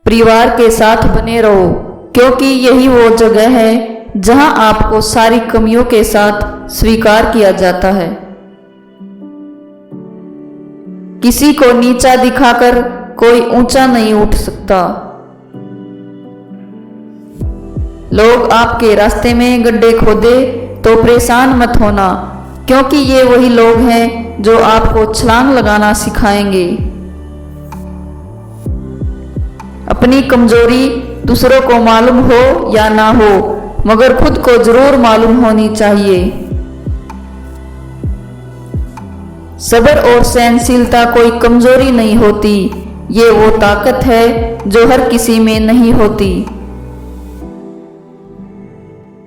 परिवार के साथ बने रहो, क्योंकि यही वो जगह है जहां आपको सारी कमियों के साथ स्वीकार किया जाता है। किसी को नीचा दिखाकर कोई ऊंचा नहीं उठ सकता। लोग आपके रास्ते में गड्ढे खोदे तो परेशान मत होना, क्योंकि ये वही लोग हैं जो आपको छलांग लगाना सिखाएंगे। अपनी कमजोरी दूसरों को मालूम हो या ना हो, मगर खुद को जरूर मालूम होनी चाहिए। सब्र और सहनशीलता कोई कमजोरी नहीं होती, ये वो ताकत है जो हर किसी में नहीं होती।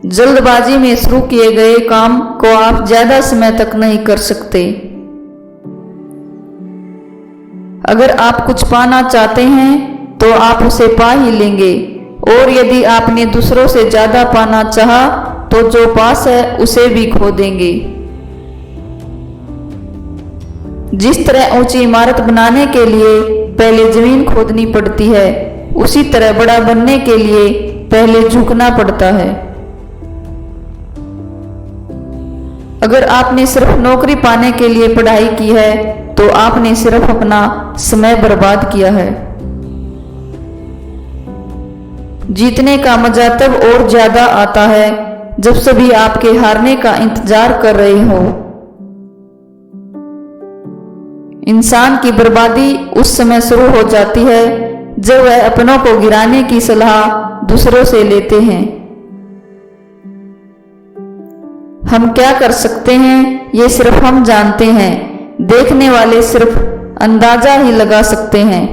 जल्दबाजी में शुरू किए गए काम को आप ज्यादा समय तक नहीं कर सकते। अगर आप कुछ पाना चाहते हैं तो आप उसे पा ही लेंगे, और यदि आपने दूसरों से ज्यादा पाना चाहा तो जो पास है उसे भी खो देंगे। जिस तरह ऊंची इमारत बनाने के लिए पहले जमीन खोदनी पड़ती है, उसी तरह बड़ा बनने के लिए पहले झुकना पड़ता है। अगर आपने सिर्फ नौकरी पाने के लिए पढ़ाई की है तो आपने सिर्फ अपना समय बर्बाद किया है। जीतने का मजा तब और ज्यादा आता है जब सभी आपके हारने का इंतजार कर रहे हो। इंसान की बर्बादी उस समय शुरू हो जाती है जब वह अपनों को गिराने की सलाह दूसरों से लेते हैं। हम क्या कर सकते हैं ये सिर्फ हम जानते हैं, देखने वाले सिर्फ अंदाजा ही लगा सकते हैं।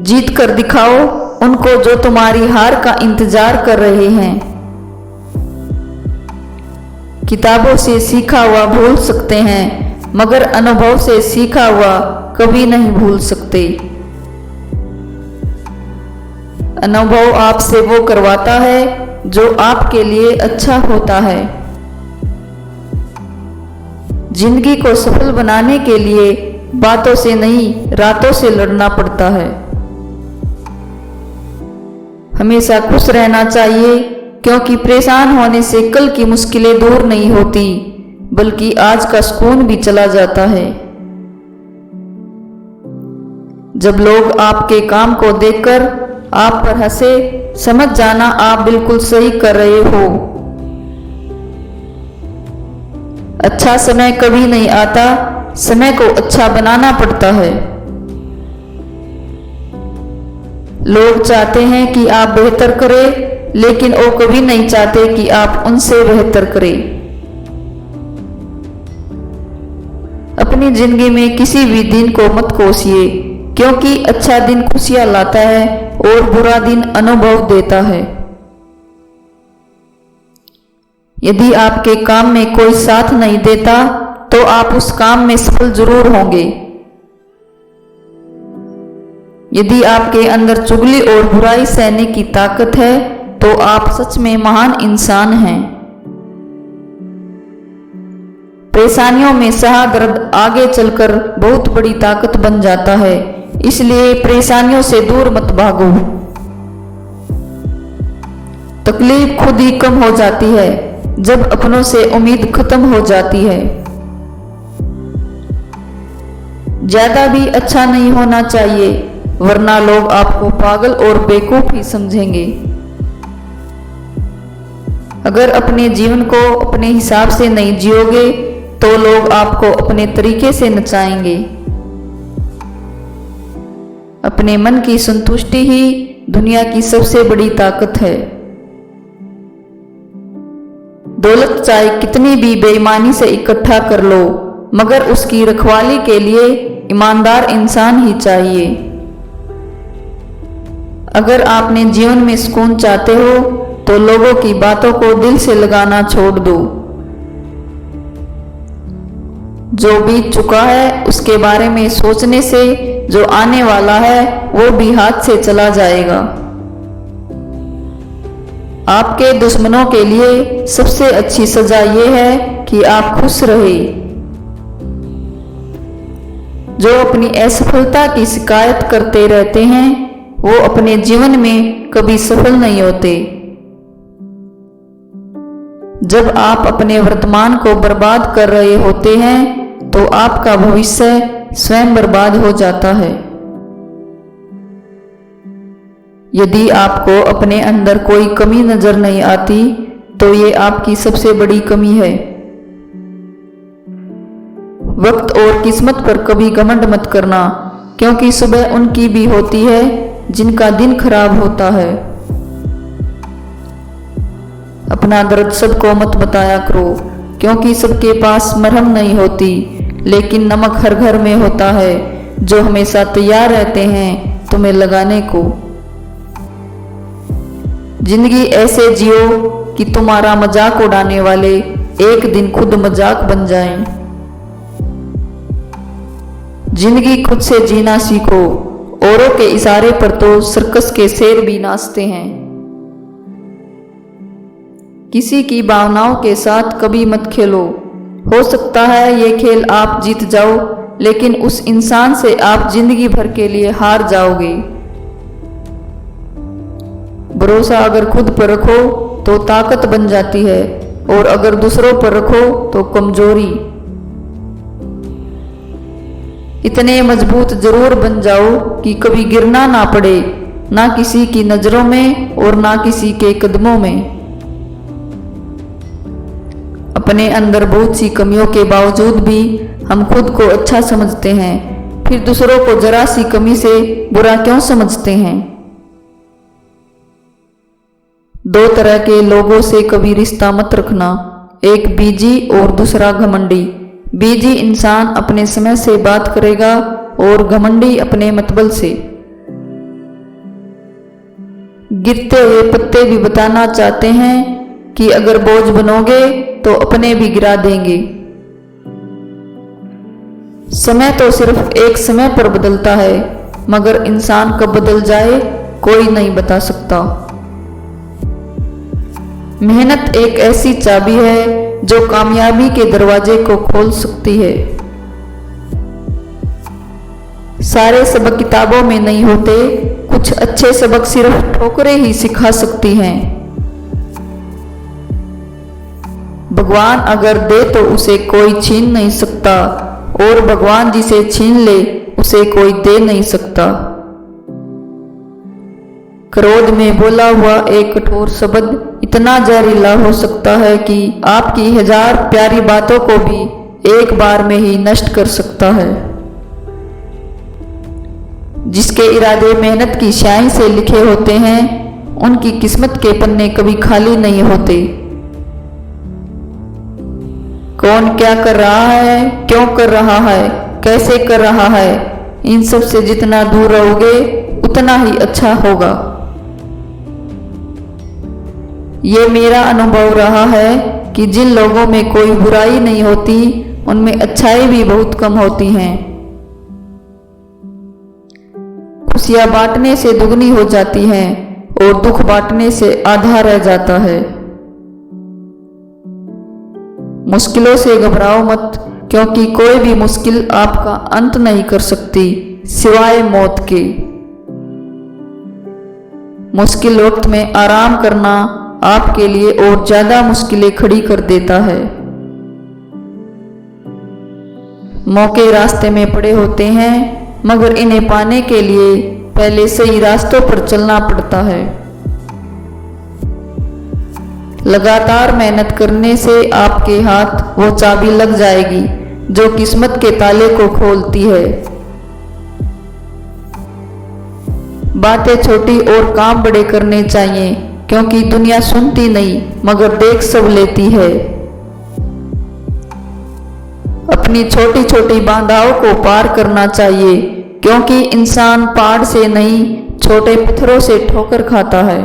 जीत कर दिखाओ उनको जो तुम्हारी हार का इंतजार कर रहे हैं। किताबों से सीखा हुआ भूल सकते हैं, मगर अनुभव से सीखा हुआ कभी नहीं भूल सकते। अनुभव आपसे वो करवाता है जो आपके लिए अच्छा होता है। जिंदगी को सफल बनाने के लिए बातों से नहीं, रातों से लड़ना पड़ता है। हमेशा खुश रहना चाहिए, क्योंकि परेशान होने से कल की मुश्किलें दूर नहीं होती, बल्कि आज का सुकून भी चला जाता है। जब लोग आपके काम को देखकर आप पर हंसे, समझ जाना आप बिल्कुल सही कर रहे हो। अच्छा समय कभी नहीं आता, समय को अच्छा बनाना पड़ता है। लोग चाहते हैं कि आप बेहतर करें, लेकिन वो कभी नहीं चाहते कि आप उनसे बेहतर करें। अपनी जिंदगी में किसी भी दिन को मत कोसिए, क्योंकि अच्छा दिन खुशियां लाता है और बुरा दिन अनुभव देता है। यदि आपके काम में कोई साथ नहीं देता तो आप उस काम में सफल जरूर होंगे। यदि आपके अंदर चुगली और बुराई सहने की ताकत है तो आप सच में महान इंसान हैं। परेशानियों में सहा दर्द आगे चलकर बहुत बड़ी ताकत बन जाता है, इसलिए परेशानियों से दूर मत भागो। तकलीफ खुद ही कम हो जाती है जब अपनों से उम्मीद खत्म हो जाती है। ज्यादा भी अच्छा नहीं होना चाहिए, वरना लोग आपको पागल और बेवकूफ ही समझेंगे। अगर अपने जीवन को अपने हिसाब से नहीं जियोगे तो लोग आपको अपने तरीके से नचाएंगे। अपने मन की संतुष्टि ही दुनिया की सबसे बड़ी ताकत है। दौलत चाहे कितनी भी बेईमानी से इकट्ठा कर लो, मगर उसकी रखवाली के लिए ईमानदार इंसान ही चाहिए। अगर आपने जीवन में सुकून चाहते हो तो लोगों की बातों को दिल से लगाना छोड़ दो। जो बीत चुका है उसके बारे में सोचने से जो आने वाला है वो भी हाथ से चला जाएगा। आपके दुश्मनों के लिए सबसे अच्छी सजा ये है कि आप खुश रहे। जो अपनी असफलता की शिकायत करते रहते हैं वो अपने जीवन में कभी सफल नहीं होते। जब आप अपने वर्तमान को बर्बाद कर रहे होते हैं तो आपका भविष्य स्वयं बर्बाद हो जाता है। यदि आपको अपने अंदर कोई कमी नजर नहीं आती तो ये आपकी सबसे बड़ी कमी है। वक्त और किस्मत पर कभी घमंड मत करना, क्योंकि सुबह उनकी भी होती है जिनका दिन खराब होता है। अपना दर्द सबको मत बताया करो, क्योंकि सबके पास मरहम नहीं होती, लेकिन नमक हर घर में होता है जो हमेशा तैयार रहते हैं तुम्हें लगाने को। जिंदगी ऐसे जियो कि तुम्हारा मजाक उड़ाने वाले एक दिन खुद मजाक बन जाएं। जिंदगी खुद से जीना सीखो, औरों के इशारे पर तो सर्कस के शेर भी नाचते हैं। किसी की भावनाओं के साथ कभी मत खेलो। हो सकता है ये खेल आप जीत जाओ, लेकिन उस इंसान से आप जिंदगी भर के लिए हार जाओगे। भरोसा अगर खुद पर रखो तो ताकत बन जाती है, और अगर दूसरों पर रखो तो कमजोरी। इतने मजबूत जरूर बन जाओ कि कभी गिरना ना पड़े, ना किसी की नजरों में और ना किसी के कदमों में। अपने अंदर बहुत सी कमियों के बावजूद भी हम खुद को अच्छा समझते हैं, फिर दूसरों को जरा सी कमी से बुरा क्यों समझते हैं। दो तरह के लोगों से कभी रिश्ता मत रखना, एक बीजी और दूसरा घमंडी। बीजी इंसान अपने समय से बात करेगा और घमंडी अपने मतबल से। गिरते हुए पत्ते भी बताना चाहते हैं कि अगर बोझ बनोगे तो अपने भी गिरा देंगे। समय तो सिर्फ एक समय पर बदलता है, मगर इंसान कब बदल जाए कोई नहीं बता सकता। मेहनत एक ऐसी चाबी है जो कामयाबी के दरवाजे को खोल सकती है। सारे सबक किताबों में नहीं होते, कुछ अच्छे सबक सिर्फ ठोकरें ही सिखा सकती हैं। भगवान अगर दे तो उसे कोई छीन नहीं सकता, और भगवान जिसे छीन ले उसे कोई दे नहीं सकता। क्रोध में बोला हुआ एक कठोर शब्द इतना जहरीला हो सकता है कि आपकी 1000 प्यारी बातों को भी एक बार में ही नष्ट कर सकता है। जिसके इरादे मेहनत की स्याही से लिखे होते हैं, उनकी किस्मत के पन्ने कभी खाली नहीं होते। कौन क्या कर रहा है, क्यों कर रहा है, कैसे कर रहा है, इन सब से जितना दूर रहोगे उतना ही अच्छा होगा। ये मेरा अनुभव रहा है कि जिन लोगों में कोई बुराई नहीं होती उनमें अच्छाई भी बहुत कम होती हैं। खुशियां बांटने से दुगनी हो जाती हैं और दुख बांटने से आधा रह जाता है। मुश्किलों से घबराओ मत, क्योंकि कोई भी मुश्किल आपका अंत नहीं कर सकती सिवाय मौत के। मुश्किल वक्त में आराम करना आपके लिए और ज्यादा मुश्किलें खड़ी कर देता है। मौके रास्ते में पड़े होते हैं, मगर इन्हें पाने के लिए पहले सही रास्तों पर चलना पड़ता है। लगातार मेहनत करने से आपके हाथ वो चाबी लग जाएगी जो किस्मत के ताले को खोलती है। बातें छोटी और काम बड़े करने चाहिए, क्योंकि दुनिया सुनती नहीं मगर देख सब लेती है। अपनी छोटी छोटी बाधाओं को पार करना चाहिए, क्योंकि इंसान पहाड़ से नहीं छोटे पत्थरों से ठोकर खाता है।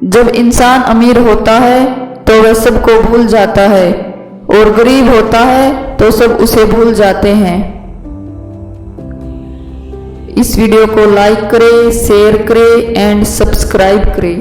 जब इंसान अमीर होता है तो वह सबको भूल जाता है, और गरीब होता है तो सब उसे भूल जाते हैं। इस वीडियो को लाइक करें, शेयर करें एंड सब्सक्राइब करें।